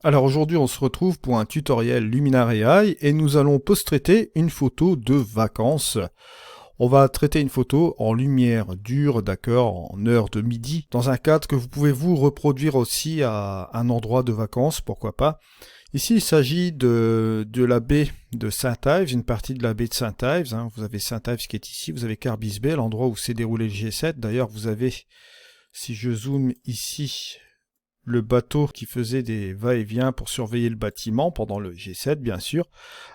Alors aujourd'hui on se retrouve pour un tutoriel Luminar AI et nous allons post-traiter une photo de vacances. On va traiter une photo en lumière dure, d'accord, en heure de midi, dans un cadre que vous pouvez vous reproduire aussi à un endroit de vacances, pourquoi pas. Ici il s'agit de la baie de Saint-Ives, une partie de la baie de Saint-Ives. Vous avez Saint-Ives qui est ici, vous avez Carbis Bay, l'endroit où s'est déroulé le G7. D'ailleurs vous avez, si je zoome ici, le bateau qui faisait des va-et-vient pour surveiller le bâtiment pendant le G7, bien sûr.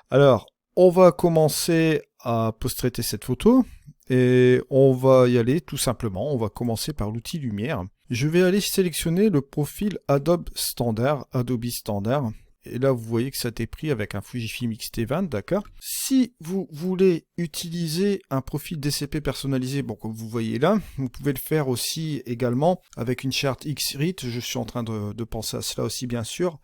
Alors, on va commencer à post-traiter cette photo et on va y aller tout simplement. On va commencer par l'outil lumière. Je vais aller sélectionner le profil Adobe Standard. Et là, vous voyez que ça a été pris avec un Fujifilm X-T20, d'accord. Si vous voulez utiliser un profil DCP personnalisé, bon, comme vous voyez là, vous pouvez le faire aussi également avec une charte X-Rit. Je suis en train de penser à cela aussi, bien sûr.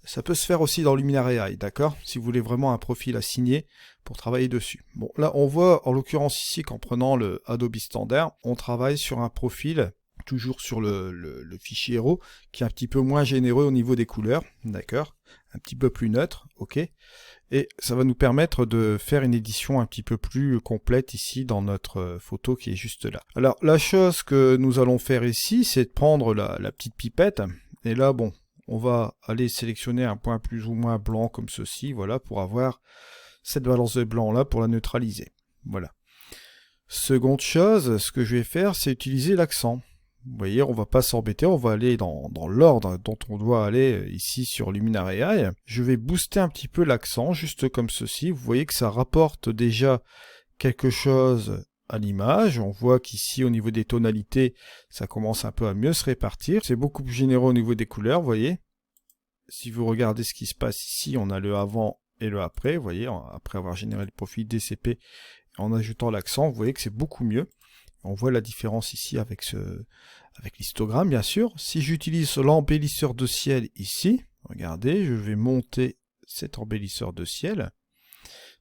Ça peut se faire aussi dans Luminar AI, d'accord, si vous voulez vraiment un profil assigné pour travailler dessus. Bon, là, on voit en l'occurrence ici qu'en prenant le Adobe Standard, on travaille sur un profil toujours sur le fichier RAW, qui est un petit peu moins généreux au niveau des couleurs, d'accord, un petit peu plus neutre, ok, et ça va nous permettre de faire une édition un petit peu plus complète ici dans notre photo qui est juste là. Alors la chose que nous allons faire ici, c'est de prendre la petite pipette, et là bon, on va aller sélectionner un point plus ou moins blanc comme ceci, voilà, pour avoir cette balance de blanc là pour la neutraliser, voilà. Seconde chose, ce que je vais faire, c'est utiliser l'accent. Vous voyez, on va pas s'embêter, on va aller dans l'ordre dont on doit aller ici sur Luminar AI. Je vais booster un petit peu l'accent, juste comme ceci. Vous voyez que ça rapporte déjà quelque chose à l'image. On voit qu'ici, au niveau des tonalités, ça commence un peu à mieux se répartir. C'est beaucoup plus généreux au niveau des couleurs, vous voyez. Si vous regardez ce qui se passe ici, on a le avant et le après, vous voyez, après avoir généré le profil DCP, en ajoutant l'accent, vous voyez que c'est beaucoup mieux. On voit la différence ici avec l'histogramme, bien sûr. Si j'utilise l'embellisseur de ciel ici, regardez, je vais monter cet embellisseur de ciel.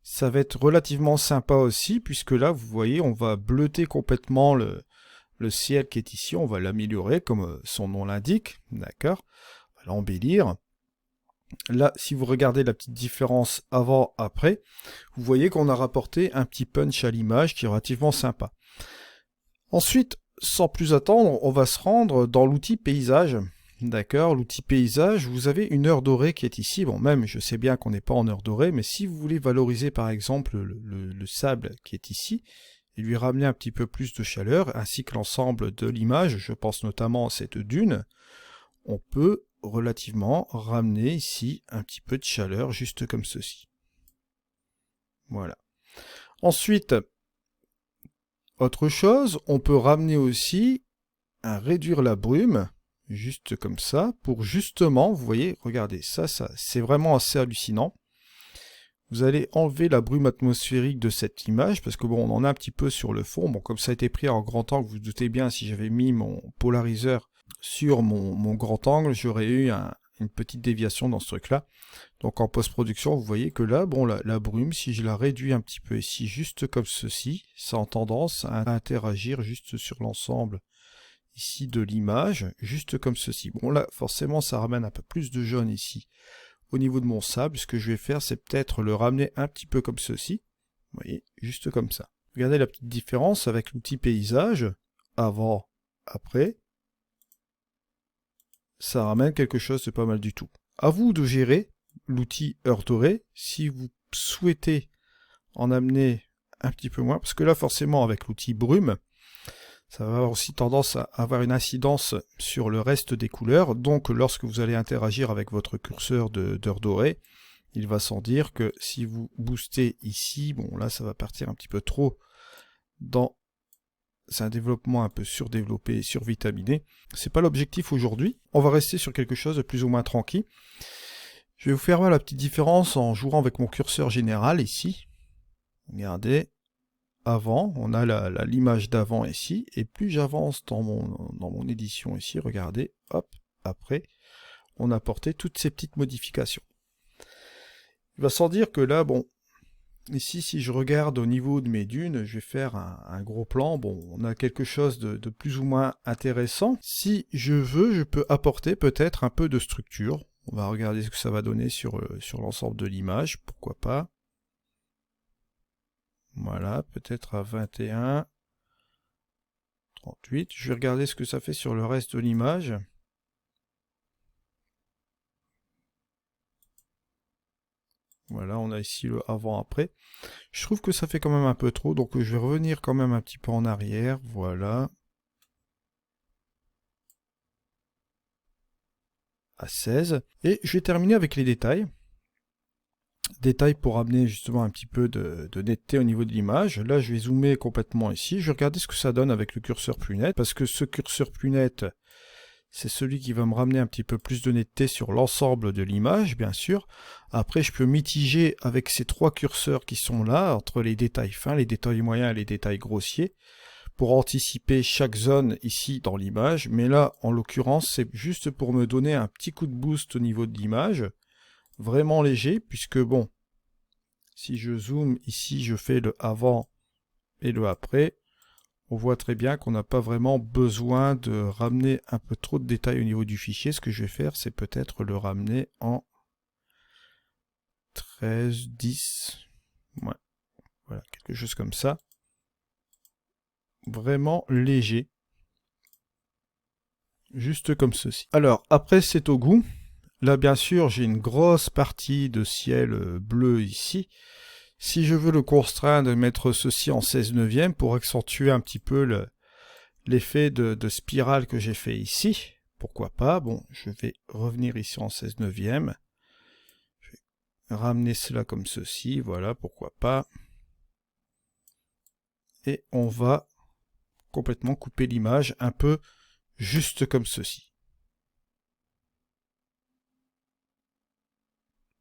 Ça va être relativement sympa aussi, puisque là, vous voyez, on va bleuter complètement le ciel qui est ici. On va l'améliorer, comme son nom l'indique, d'accord. On va l'embellir. Là, si vous regardez la petite différence avant-après, vous voyez qu'on a rapporté un petit punch à l'image qui est relativement sympa. Ensuite, sans plus attendre, on va se rendre dans l'outil paysage. D'accord, l'outil paysage, vous avez une heure dorée qui est ici. Bon, même, je sais bien qu'on n'est pas en heure dorée, mais si vous voulez valoriser par exemple le sable qui est ici, et lui ramener un petit peu plus de chaleur, ainsi que l'ensemble de l'image, je pense notamment à cette dune, on peut relativement ramener ici un petit peu de chaleur, juste comme ceci. Voilà. Ensuite, autre chose, on peut ramener aussi à réduire la brume, juste comme ça, pour justement, vous voyez, regardez, ça c'est vraiment assez hallucinant. Vous allez enlever la brume atmosphérique de cette image, parce que bon, on en a un petit peu sur le fond. Bon, comme ça a été pris en grand angle, vous vous doutez bien, si j'avais mis mon polariseur sur mon grand angle, j'aurais eu une petite déviation dans ce truc-là. Donc en post-production, vous voyez que là, bon, la brume, si je la réduis un petit peu ici, juste comme ceci, ça a tendance à interagir juste sur l'ensemble ici de l'image, juste comme ceci. Bon là, forcément, ça ramène un peu plus de jaune ici au niveau de mon sable. Ce que je vais faire, c'est peut-être le ramener un petit peu comme ceci. Vous voyez, juste comme ça. Regardez la petite différence avec l'outil paysage, avant, après. Ça ramène quelque chose de pas mal du tout. À vous de gérer l'outil heure dorée, si vous souhaitez en amener un petit peu moins, parce que là forcément avec l'outil brume, ça va avoir aussi tendance à avoir une incidence sur le reste des couleurs, donc lorsque vous allez interagir avec votre curseur d'heure dorée, il va sans dire que si vous boostez ici, bon là ça va partir un petit peu trop dans... C'est un développement un peu surdéveloppé et survitaminé. C'est pas l'objectif aujourd'hui. On va rester sur quelque chose de plus ou moins tranquille. Je vais vous faire voir la petite différence en jouant avec mon curseur général ici. Regardez, avant, on a l'image d'avant ici, et plus j'avance dans mon édition ici, regardez, hop, après, on a apporté toutes ces petites modifications. Il va sans dire que là, bon, ici, si je regarde au niveau de mes dunes, je vais faire un gros plan. Bon, on a quelque chose de plus ou moins intéressant. Si je veux, je peux apporter peut-être un peu de structure. On va regarder ce que ça va donner sur l'ensemble de l'image, pourquoi pas. Voilà, peut-être à 21, 38. Je vais regarder ce que ça fait sur le reste de l'image. Voilà, on a ici le avant-après. Je trouve que ça fait quand même un peu trop, donc je vais revenir quand même un petit peu en arrière. Voilà. À 16. Et je vais terminer avec les détails. Détails pour amener justement un petit peu de netteté au niveau de l'image. Là, je vais zoomer complètement ici. Je vais regarder ce que ça donne avec le curseur plus net, parce que ce curseur plus net, c'est celui qui va me ramener un petit peu plus de netteté sur l'ensemble de l'image, bien sûr. Après, je peux mitiger avec ces trois curseurs qui sont là, entre les détails fins, les détails moyens et les détails grossiers, pour anticiper chaque zone ici dans l'image. Mais là, en l'occurrence, c'est juste pour me donner un petit coup de boost au niveau de l'image, vraiment léger, puisque bon, si je zoome ici, je fais le avant et le après. On voit très bien qu'on n'a pas vraiment besoin de ramener un peu trop de détails au niveau du fichier. Ce que je vais faire, c'est peut-être le ramener en 13, 10. Ouais. Voilà, quelque chose comme ça. Vraiment léger. Juste comme ceci. Alors, après, c'est au goût. Là, bien sûr, j'ai une grosse partie de ciel bleu ici. Si je veux le contraindre de mettre ceci en 16 neuvième pour accentuer un petit peu l'effet de spirale que j'ai fait ici, pourquoi pas. Bon, je vais revenir ici en 16 neuvième. Je vais ramener cela comme ceci, voilà, pourquoi pas. Et on va complètement couper l'image un peu juste comme ceci.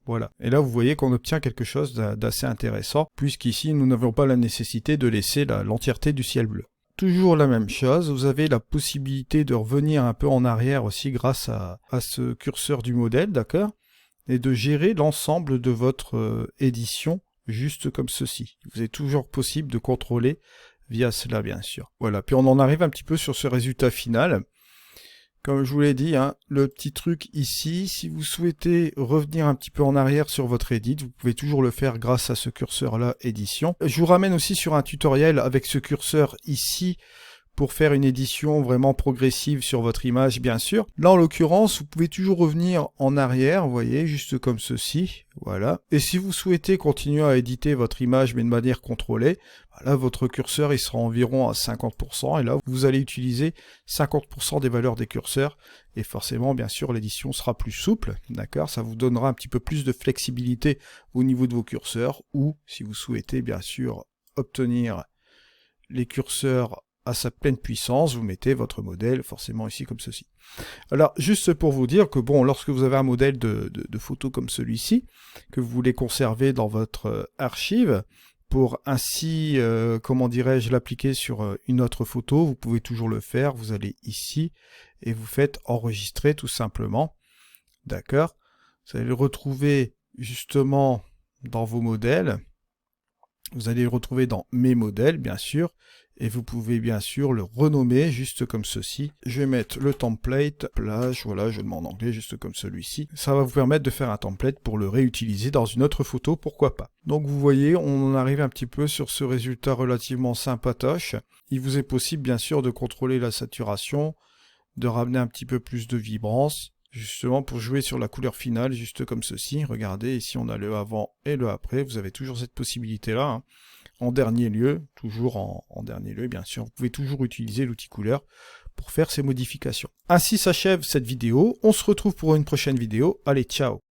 Voilà. Et là, vous voyez qu'on obtient quelque chose d'assez intéressant, puisqu'ici, nous n'avons pas la nécessité de laisser l'entièreté du ciel bleu. Toujours la même chose, vous avez la possibilité de revenir un peu en arrière aussi grâce à ce curseur du modèle, d'accord? Et de gérer l'ensemble de votre édition juste comme ceci. Vous est toujours possible de contrôler via cela, bien sûr. Voilà, puis on en arrive un petit peu sur ce résultat final. Comme je vous l'ai dit, hein, le petit truc ici, si vous souhaitez revenir un petit peu en arrière sur votre edit, vous pouvez toujours le faire grâce à ce curseur-là, édition. Je vous ramène aussi sur un tutoriel avec ce curseur ici, pour faire une édition vraiment progressive sur votre image, bien sûr. Là, en l'occurrence, vous pouvez toujours revenir en arrière, vous voyez, juste comme ceci, voilà. Et si vous souhaitez continuer à éditer votre image, mais de manière contrôlée, là, votre curseur, il sera environ à 50%, et là, vous allez utiliser 50% des valeurs des curseurs, et forcément, bien sûr, l'édition sera plus souple, d'accord? Ça vous donnera un petit peu plus de flexibilité au niveau de vos curseurs, ou, si vous souhaitez, bien sûr, obtenir les curseurs à sa pleine puissance, vous mettez votre modèle forcément ici comme ceci. Alors, juste pour vous dire que bon, lorsque vous avez un modèle de photo comme celui-ci, que vous voulez conserver dans votre archive, pour ainsi, comment dirais-je, l'appliquer sur une autre photo, vous pouvez toujours le faire, vous allez ici, et vous faites enregistrer tout simplement, d'accord? Vous allez le retrouver justement dans vos modèles, vous allez le retrouver dans mes modèles, bien sûr, et vous pouvez bien sûr le renommer juste comme ceci. Je vais mettre le template plage, voilà, je le mets en anglais juste comme celui-ci. Ça va vous permettre de faire un template pour le réutiliser dans une autre photo, pourquoi pas. Donc vous voyez, on en arrive un petit peu sur ce résultat relativement sympatoche. Il vous est possible bien sûr de contrôler la saturation, de ramener un petit peu plus de vibrance, justement pour jouer sur la couleur finale, juste comme ceci. Regardez, ici on a le avant et le après, vous avez toujours cette possibilité-là, hein. En dernier lieu, toujours en dernier lieu, bien sûr, vous pouvez toujours utiliser l'outil couleur pour faire ces modifications. Ainsi s'achève cette vidéo, on se retrouve pour une prochaine vidéo, allez ciao!